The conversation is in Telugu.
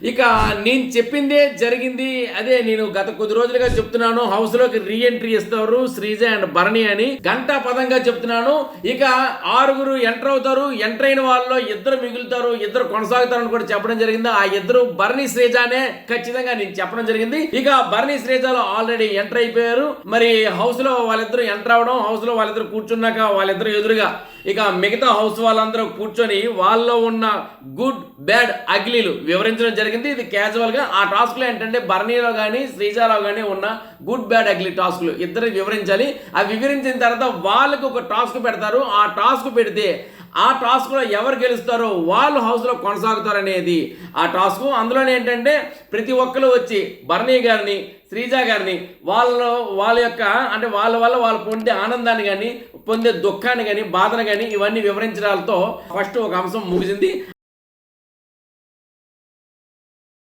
ఇక నేను చెప్పిందే జరిగింది. అదే నేను గత కొద్ది రోజులుగా చెప్తున్నాను. హౌస్ లోకి రీ ఎంట్రీ ఇస్తారు శ్రీజ అండ్ భరణి అని గంటా పదంగా చెప్తున్నాను. ఇక 6 ఎంటర్ అవుతారు. ఎంటర్ అయిన వాళ్ళలో 2 మిగులుతారు, 2 కొనసాగుతారని కూడా చెప్పడం జరిగింది. ఆ 2 భరణి శ్రీజానే ఖచ్చితంగా నేను చెప్పడం జరిగింది. ఇక భరణి శ్రీజాలో ఆల్రెడీ ఎంటర్ అయిపోయారు. మరి హౌస్ లో వాళ్ళిద్దరూ ఎంటర్ అవడం, హౌస్ లో వాళ్ళిద్దరు కూర్చున్నాక వాళ్ళిద్దరు ఎదురుగా ఇక మిగతా హౌస్ వాళ్ళందరూ కూర్చొని వాళ్ళలో ఉన్న గుడ్ బ్యాడ్ అగ్లీలు వివరించడం జరిగింది. ఇది క్యాజువల్ గా ఆ టాస్క్ లో ఏంటంటే భరణిలో కానీ శ్రీజాలో కానీ ఉన్న గుడ్ బ్యాడ్ అగ్లీ టాస్క్లు ఇద్దరు వివరించాలి. అవి వివరించిన తర్వాత వాళ్ళకు ఒక టాస్క్ పెడతారు. ఆ టాస్క్ పెడితే ఆ టాస్క్ లో ఎవరు గెలుస్తారో వాళ్ళు హౌస్ లో కొనసాగుతారు అనేది ఆ టాస్క్. అందులోనే ఏంటంటే ప్రతి ఒక్కరు వచ్చి భరణి గారిని శ్రీజ గారిని వాళ్ళ యొక్క అంటే వాళ్ళ వల్ల వాళ్ళు పొందే ఆనందాన్ని కానీ పొందే దుఃఖాన్ని కానీ బాధను కానీ ఇవన్నీ వివరించడాలతో ఫస్ట్ ఒక అంశం ముగిసింది.